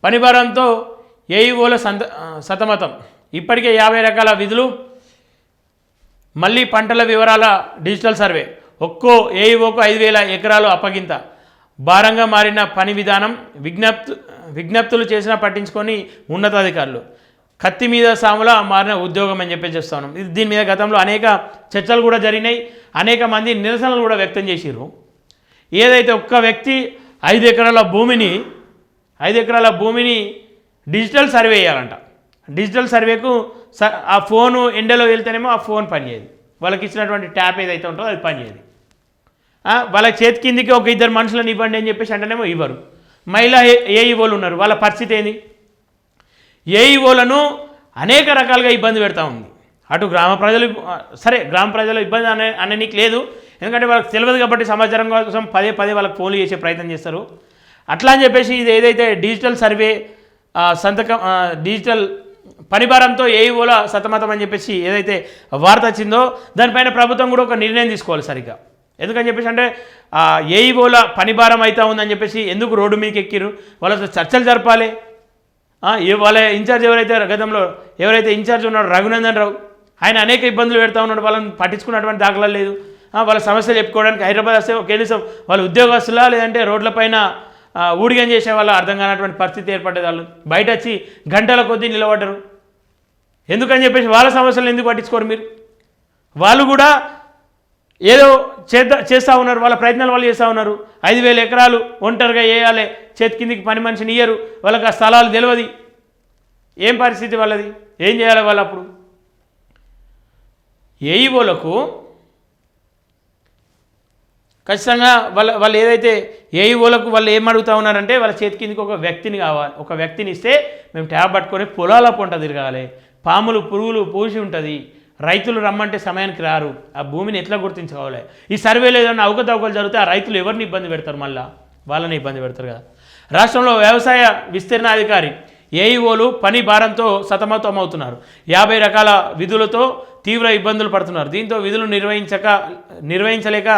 పని భారంతో ఏఈఓల సతమతం. ఇప్పటికే 50 రకాల విధులు, మళ్ళీ పంటల వివరాల డిజిటల్ సర్వే. ఒక్కో ఏఈఓకు 5,000 ఎకరాలు అప్పగింత. భారంగా మారిన పని విధానం, విజ్ఞప్తులు చేసినా పట్టించుకొని ఉన్నతాధికారులు. కత్తి మీద సాముల మారిన ఉద్యోగం అని చెప్పి చెప్తాను. దీని మీద గతంలో అనేక చర్చలు కూడా జరిగినాయి, అనేక మంది నిరసనలు కూడా వ్యక్తం చేసిర్రు. ఏదైతే ఒక్క వ్యక్తి 5 ఎకరాల భూమిని డిజిటల్ సర్వే చేయాలంట. డిజిటల్ సర్వేకు ఆ ఫోను ఎండలో వెళ్తేనేమో ఆ ఫోన్ పనిచేయదు, వాళ్ళకి ఇచ్చినటువంటి ట్యాప్ ఏదైతే ఉంటుందో అది పనిచేయదు. వాళ్ళ చేతి కిందికి ఒక 2 మనుషులను ఇవ్వండి అని చెప్పేసి అంటేనేమో ఇవ్వరు. మహిళా ఏఈఓలు ఉన్నారు, వాళ్ళ పరిస్థితి ఏంది? ఏఈఓలను అనేక రకాలుగా ఇబ్బంది పెడతా ఉంది. అటు గ్రామ ప్రజలు, సరే గ్రామ ప్రజలు ఇబ్బంది అననీకి లేదు, ఎందుకంటే వాళ్ళకి తెలియదు కాబట్టి సమాచారం కోసం పదే వాళ్ళకి ఫోన్లు చేసే ప్రయత్నం చేస్తారు. అట్లా అని చెప్పేసి ఇది ఏదైతే డిజిటల్ సర్వే డిజిటల్ పనిభారంతో ఏఈఓల సతమతం అని చెప్పేసి ఏదైతే వార్త వచ్చిందో దానిపైన ప్రభుత్వం కూడా ఒక నిర్ణయం తీసుకోవాలి సరిగ్గా. ఎందుకని చెప్పేసి అంటే ఏఈఓల పనిభారం అవుతా ఉందని చెప్పేసి ఎందుకు రోడ్డు మీదకి ఎక్కిరు, వాళ్ళతో చర్చలు జరపాలి. వాళ్ళ ఇన్ఛార్జ్ గతంలో ఎవరైతే ఇన్ఛార్జ్ ఉన్నాడో రఘునందన్ రావు, ఆయన అనేక ఇబ్బందులు పెడతా ఉన్నాడు, వాళ్ళని పట్టించుకున్నటువంటి దాఖలా లేదు. వాళ్ళ సమస్యలు చెప్పుకోవడానికి హైదరాబాద్ వస్తే కనీసం వాళ్ళ ఉద్యోగస్తులా లేదంటే రోడ్లపైన ఊడిగం చేసే వాళ్ళు అర్థం కానటువంటి పరిస్థితి ఏర్పడ్డది. వాళ్ళు బయట వచ్చి గంటల కొద్దీ నిలబడ్డరు. ఎందుకని చెప్పేసి వాళ్ళ సమస్యలు ఎందుకు పట్టించుకోరు మీరు? వాళ్ళు కూడా ఏదో చేస్తూ ఉన్నారు, వాళ్ళ ప్రయత్నాలు వాళ్ళు చేస్తూ ఉన్నారు. 5,000 ఎకరాలు ఒంటరిగా వేయాలి, చేతి కిందికి పని మనిషిని ఇయ్యరు, వాళ్ళకి ఆ స్థలాలు తెలియదు. ఏం పరిస్థితి వాళ్ళది? ఏం చేయాలి వాళ్ళు? అప్పుడు ఏఈఓలకు ఖచ్చితంగా వాళ్ళు ఏదైతే ఏఈఓలకు వాళ్ళు ఏం అడుగుతూ ఉన్నారంటే వాళ్ళ చేతి కిందికి ఒక వ్యక్తిని కావాలి, ఒక వ్యక్తిని ఇస్తే మేము ట్యాబ్ పట్టుకొని పొలాల పొంట తిరగాలి, పాములు పురుగులు పూసి ఉంటుంది, రైతులు రమ్మంటే సమయానికి రారు, ఆ భూమిని ఎట్లా గుర్తించుకోవాలి? ఈ సర్వేలో ఏదైనా అవకతవకలు జరిగితే ఆ రైతులు ఎవరిని ఇబ్బంది పెడతారు? మళ్ళీ వాళ్ళని ఇబ్బంది పెడతారు కదా. రాష్ట్రంలో వ్యవసాయ విస్తీర్ణ అధికారి ఏఈఓలు పని భారంతో సతమతమవుతున్నారు. 50 రకాల విధులతో తీవ్ర ఇబ్బందులు పడుతున్నారు. దీంతో విధులు నిర్వహించలేక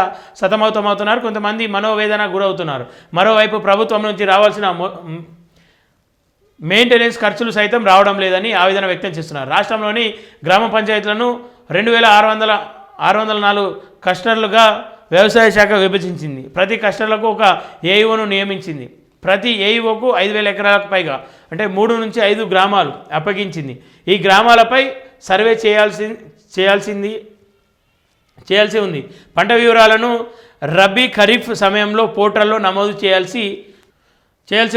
సతమతమవుతున్నారు. కొంతమంది మనోవేదన గురవుతున్నారు. మరోవైపు ప్రభుత్వం నుంచి రావాల్సిన మెయింటెనెన్స్ ఖర్చులు సైతం రావడం లేదని ఆవేదన వ్యక్తం చేస్తున్నారు. రాష్ట్రంలోని గ్రామ పంచాయతీలను 2,604 క్లస్టర్లుగా వ్యవసాయ శాఖ విభజించింది. ప్రతి క్లస్టర్లకు ఒక ఏఈఓను నియమించింది. ప్రతి ఏఈఓకు 5,000 ఎకరాలకు పైగా అంటే 3 నుంచి 5 గ్రామాలు అప్పగించింది. ఈ గ్రామాలపై సర్వే చేయాల్సి ఉంది. పంట వివరాలను రబీ ఖరీఫ్ సమయంలో పోర్టల్లో నమోదు చేయాల్సి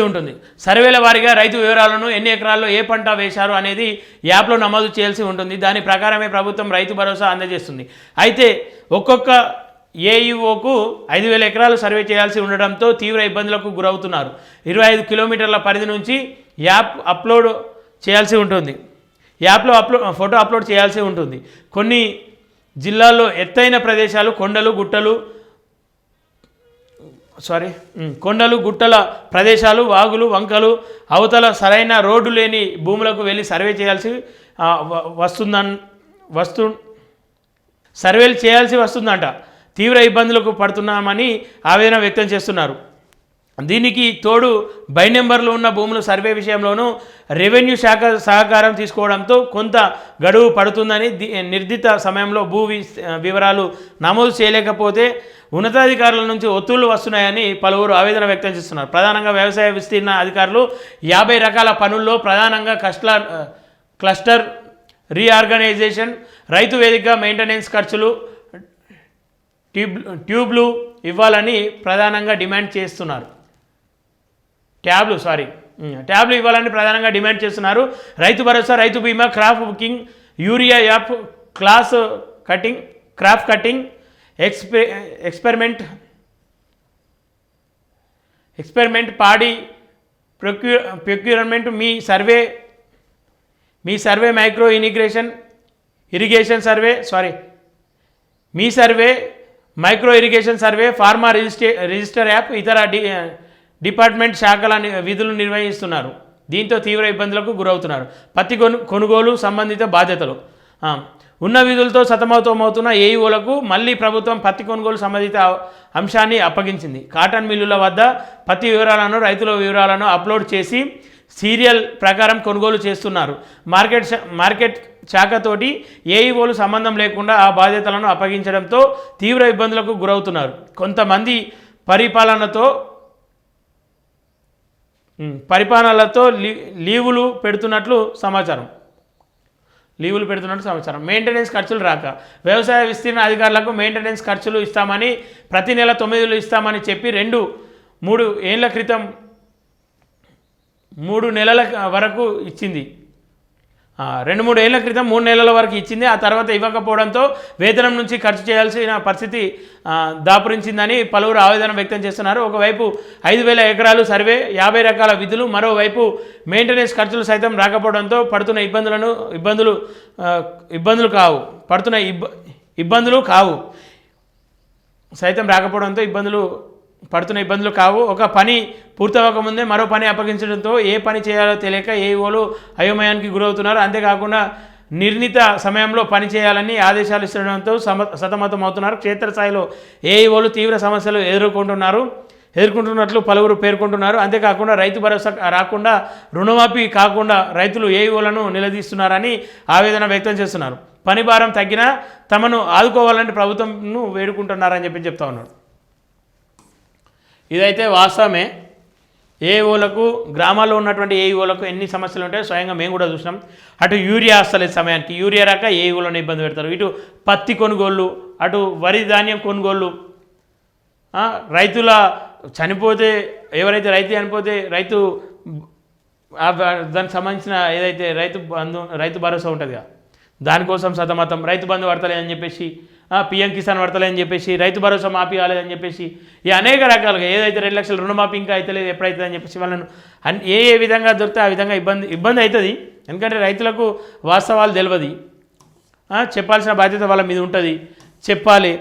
ఉంటుంది. సర్వేల వారీగా రైతు వివరాలను, ఎన్ని ఎకరాల్లో ఏ పంట వేశారు అనేది యాప్లో నమోదు చేయాల్సి ఉంటుంది. దాని ప్రకారమే ప్రభుత్వం రైతు భరోసా అందజేస్తుంది. అయితే ఒక్కొక్క ఏఈఓకు 5,000 ఎకరాలు సర్వే చేయాల్సి ఉండడంతో తీవ్ర ఇబ్బందులకు గురవుతున్నారు. 25 కిలోమీటర్ల పరిధి నుంచి యాప్ అప్లోడ్ చేయాల్సి ఉంటుంది. యాప్లో ఫోటో అప్లోడ్ చేయాల్సి ఉంటుంది. కొన్ని జిల్లాల్లో ఎత్తైన ప్రదేశాలు, కొండలు గుట్టల ప్రదేశాలు, వాగులు వంకలు అవతల సరైన రోడ్డు లేని భూములకు వెళ్ళి సర్వే చేయాల్సి వస్తుందంట. తీవ్ర ఇబ్బందులకు పడుతున్నామని ఆవేదన వ్యక్తం చేస్తున్నారు. దీనికి తోడు బై నెంబర్లు ఉన్న భూముల సర్వే విషయంలోనూ రెవెన్యూ శాఖ సహకారం తీసుకోవడంతో కొంత గడువు పడుతుందని, నిర్దిష్ట సమయంలో వివరాలు నమోదు చేయలేకపోతే ఉన్నతాధికారుల నుంచి ఒత్తిళ్లు వస్తున్నాయని పలువురు ఆవేదన వ్యక్తం చేస్తున్నారు. ప్రధానంగా వ్యవసాయ విస్తీర్ణ అధికారులు 50 రకాల పనుల్లో ప్రధానంగా క్లస్టర్ రీఆర్గనైజేషన్, రైతు వేదిక మెయింటెనెన్స్ ఖర్చులు, ట్యూబ్లు ఇవ్వాలని ప్రధానంగా డిమాండ్ చేస్తున్నారు. ట్యాబ్లు ఇవ్వాలని ప్రధానంగా డిమాండ్ చేస్తున్నారు. రైతు Bharosa, Rythu Bima, crop booking, urea app, crop cutting, experiment paddy procurement, మీ survey micro irrigation survey, farmer register app, ఇతర డిపార్ట్మెంట్ శాఖల విధులు నిర్వహిస్తున్నారు. దీంతో తీవ్ర ఇబ్బందులకు గురవుతున్నారు. పత్తి కొనుగోలు సంబంధిత బాధ్యతలు ఉన్న విధులతో సతమతమవుతున్న ఏఈఓలకు మళ్ళీ ప్రభుత్వం పత్తి కొనుగోలు సంబంధిత అంశాన్ని అప్పగించింది. కాటన్ మిల్లుల వద్ద పత్తి వివరాలను, రైతుల వివరాలను అప్లోడ్ చేసి సీరియల్ ప్రకారం కొనుగోలు చేస్తున్నారు. మార్కెట్ శాఖతోటి ఏఈఓలు సంబంధం లేకుండా ఆ బాధ్యతలను అప్పగించడంతో తీవ్ర ఇబ్బందులకు గురవుతున్నారు. కొంతమంది పరిపాలనలతో లీవులు పెడుతున్నట్లు సమాచారం. మెయింటెనెన్స్ ఖర్చులు రాక వ్యవసాయ విస్తీర్ణ అధికారులకు మెయింటెనెన్స్ ఖర్చులు ఇస్తామని ప్రతి నెల 9 ఇస్తామని చెప్పి 3 ఏళ్ల క్రితం 3 నెలల వరకు ఇచ్చింది. 2-3 ఏళ్ల క్రితం 3 నెలల వరకు ఇచ్చింది. ఆ తర్వాత ఇవ్వకపోవడంతో వేతనం నుంచి ఖర్చు చేయాల్సిన పరిస్థితి దాపురించిందని పలువురు ఆవేదన వ్యక్తం చేస్తున్నారు. ఒకవైపు 5,000 ఎకరాలు సర్వే, 50 రకాల విధులు, మరోవైపు మెయింటెనెన్స్ ఖర్చులు సైతం రాకపోవడంతో పడుతున్న ఇబ్బందులు కావు. ఒక పని పూర్తవకముందే మరో పని అప్పగించడంతో ఏ పని చేయాలో తెలియక ఏఈఓలు అయోమయానికి గురవుతున్నారు. అంతేకాకుండా నిర్ణీత సమయంలో పని చేయాలని ఆదేశాలు ఇస్తుండడంతో సతమతమవుతున్నారు. క్షేత్రస్థాయిలో ఏఈఓలు తీవ్ర సమస్యలు ఎదుర్కొంటున్నట్లు పలువురు పేర్కొంటున్నారు. అంతేకాకుండా రైతు భరోసా రాకుండా, రుణమాఫీ కాకుండా రైతులు ఏఈఓలను నిలదీస్తున్నారని ఆవేదన వ్యక్తం చేస్తున్నారు. పని భారం తగ్గినా తమను ఆదుకోవాలని ప్రభుత్వంను వేడుకుంటున్నారని చెప్తా ఉన్నారు. ఇదైతే వాస్తవమే. ఏఈఓలకు, గ్రామాల్లో ఉన్నటువంటి ఏఈఓలకు ఎన్ని సమస్యలు ఉంటాయో స్వయంగా మేము కూడా చూసినాం. అటు యూరియా వస్తలేదు సమయానికి, యూరియా రాక ఏఈఓలను ఇబ్బంది పెడతారు. ఇటు పత్తి కొనుగోళ్ళు, అటు వరి ధాన్యం కొనుగోళ్ళు, రైతుల చనిపోతే, ఎవరైతే రైతు దానికి సంబంధించిన ఏదైతే రైతు భరోసా ఉంటుందిగా, దానికోసం సతమతం. రైతు బంధు పడతలేదని చెప్పేసి, పిఎం కిసాన్ పడతలేదని చెప్పేసి, రైతు భరోసా మాఫీ కాలేదని చెప్పేసి, ఈ అనేక రకాలుగా ఏదైతే 2 లక్షల రుణమాఫీ ఇంకా అయితే లేదు, ఎప్పుడైతుంది అని చెప్పేసి వాళ్ళను ఏ విధంగా దొరికితే ఆ విధంగా ఇబ్బంది అవుతుంది. ఎందుకంటే రైతులకు వాస్తవాలు తెలియదు. చెప్పాల్సిన బాధ్యత వాళ్ళ మీద ఉంటుంది. చెప్పాలి.